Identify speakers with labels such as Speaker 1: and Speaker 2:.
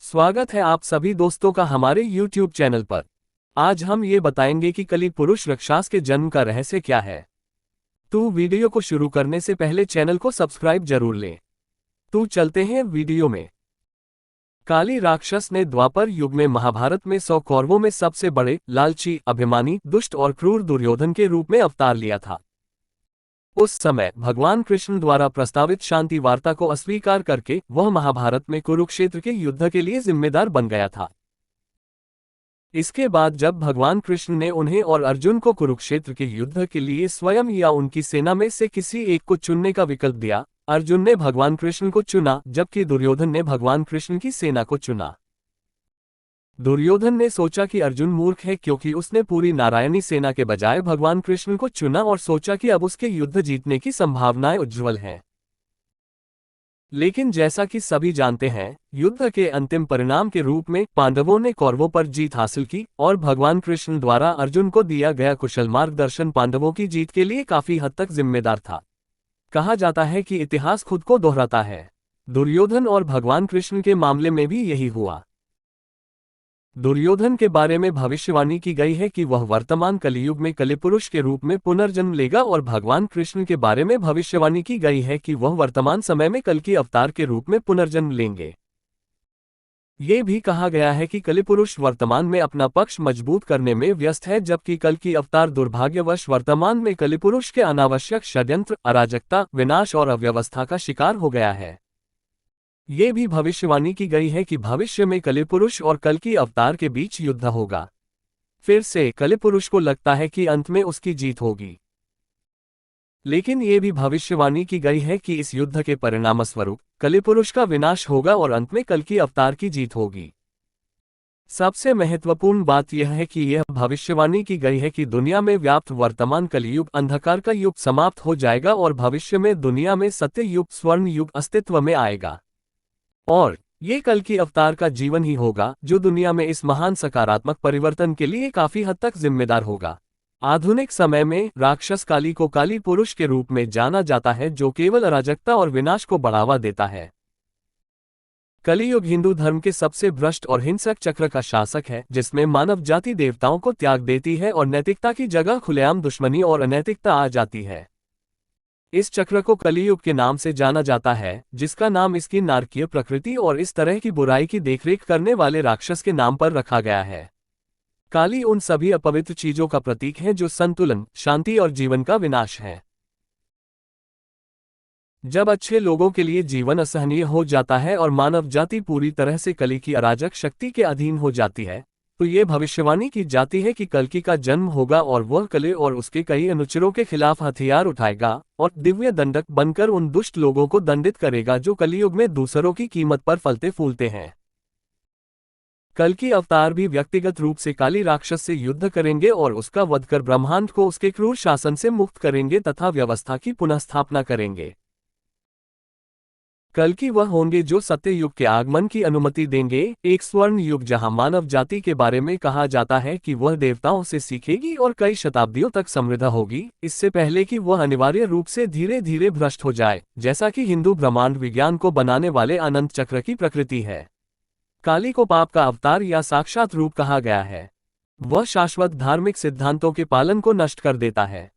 Speaker 1: स्वागत है आप सभी दोस्तों का हमारे YouTube चैनल पर। आज हम ये बताएंगे कि कली पुरुष राक्षस के जन्म का रहस्य क्या है। तो वीडियो को शुरू करने से पहले चैनल को सब्सक्राइब जरूर लें। तो चलते हैं वीडियो में। काली राक्षस ने द्वापर युग में महाभारत में 100 कौरवों में सबसे बड़े, लालची, अभिमानी, दुष्ट और क्रूर दुर्योधन के रूप में अवतार लिया था। उस समय भगवान कृष्ण द्वारा प्रस्तावित शांति वार्ता को अस्वीकार करके वह महाभारत में कुरुक्षेत्र के युद्ध के लिए जिम्मेदार बन गया था। इसके बाद जब भगवान कृष्ण ने उन्हें और अर्जुन को कुरुक्षेत्र के युद्ध के लिए स्वयं या उनकी सेना में से किसी एक को चुनने का विकल्प दिया, अर्जुन ने भगवान कृष्ण को चुना जबकि दुर्योधन ने भगवान कृष्ण की सेना को चुना। दुर्योधन ने सोचा कि अर्जुन मूर्ख है क्योंकि उसने पूरी नारायणी सेना के बजाय भगवान कृष्ण को चुना और सोचा कि अब उसके युद्ध जीतने की संभावनाएं उज्ज्वल हैं। लेकिन जैसा कि सभी जानते हैं, युद्ध के अंतिम परिणाम के रूप में पांडवों ने कौरवों पर जीत हासिल की और भगवान कृष्ण द्वारा अर्जुन को दिया गया कुशल मार्गदर्शन पांडवों की जीत के लिए काफी हद तक जिम्मेदार था। कहा जाता है कि इतिहास खुद को दोहराता है। दुर्योधन और भगवान कृष्ण के मामले में भी यही हुआ। दुर्योधन के बारे में भविष्यवाणी की गई है कि वह वर्तमान कलियुग में कलिपुरुष के रूप में पुनर्जन्म लेगा और भगवान कृष्ण के बारे में भविष्यवाणी की गई है कि वह वर्तमान समय में कल्कि अवतार के रूप में पुनर्जन्म लेंगे। ये भी कहा गया है कि कलिपुरुष वर्तमान में अपना पक्ष मजबूत करने में व्यस्त है जबकि कल्कि अवतार दुर्भाग्यवश वर्तमान में कलिपुरुष के अनावश्यक षड्यंत्र, अराजकता, विनाश और अव्यवस्था का शिकार हो गया है। ये भी भविष्यवाणी की गई है कि भविष्य में कलिपुरुष और कल्कि अवतार के बीच युद्ध होगा। फिर से कलिपुरुष को लगता है कि अंत में उसकी जीत होगी। लेकिन ये भी भविष्यवाणी की गई है कि इस युद्ध के परिणामस्वरूप कलिपुरुष का विनाश होगा और अंत में कल्कि अवतार की जीत होगी। सबसे महत्वपूर्ण बात यह है कि यह भविष्यवाणी की गई है कि दुनिया में व्याप्त वर्तमान कलियुग अंधकार का युग समाप्त हो जाएगा और भविष्य में दुनिया में सत्य युग, स्वर्ण युग अस्तित्व में आएगा। और ये कल्कि अवतार का जीवन ही होगा जो दुनिया में इस महान सकारात्मक परिवर्तन के लिए काफी हद तक जिम्मेदार होगा। आधुनिक समय में राक्षस काली को काली पुरुष के रूप में जाना जाता है जो केवल अराजकता और विनाश को बढ़ावा देता है। कलियुग हिंदू धर्म के सबसे भ्रष्ट और हिंसक चक्र का शासक है जिसमें मानव जाति देवताओं को त्याग देती है और नैतिकता की जगह खुलेआम दुश्मनी और अनैतिकता आ जाती है। इस चक्र को कलियुग के नाम से जाना जाता है जिसका नाम इसकी नारकीय प्रकृति और इस तरह की बुराई की देखरेख करने वाले राक्षस के नाम पर रखा गया है। काली उन सभी अपवित्र चीजों का प्रतीक है जो संतुलन, शांति और जीवन का विनाश है। जब अच्छे लोगों के लिए जीवन असहनीय हो जाता है और मानव जाति पूरी तरह से कली की अराजक शक्ति के अधीन हो जाती है, तो ये भविष्यवाणी की जाती है कि कल्कि का जन्म होगा और वह कली और उसके कई अनुचरों के खिलाफ हथियार उठाएगा और दिव्य दंडक बनकर उन दुष्ट लोगों को दंडित करेगा जो कलियुग में दूसरों की कीमत पर फलते फूलते हैं। कल्कि अवतार भी व्यक्तिगत रूप से काली राक्षस से युद्ध करेंगे और उसका वध कर ब्रह्मांड को उसके क्रूर शासन से मुक्त करेंगे तथा व्यवस्था की पुनःस्थापना करेंगे। कल्कि वह होंगे जो सत्य युग के आगमन की अनुमति देंगे, एक स्वर्ण युग जहां मानव जाति के बारे में कहा जाता है कि वह देवताओं से सीखेगी और कई शताब्दियों तक समृद्ध होगी, इससे पहले कि वह अनिवार्य रूप से धीरे धीरे भ्रष्ट हो जाए, जैसा कि हिंदू ब्रह्मांड विज्ञान को बनाने वाले अनंत चक्र की प्रकृति है। काली को पाप का अवतार या साक्षात रूप कहा गया है। वह शाश्वत धार्मिक सिद्धांतों के पालन को नष्ट कर देता है।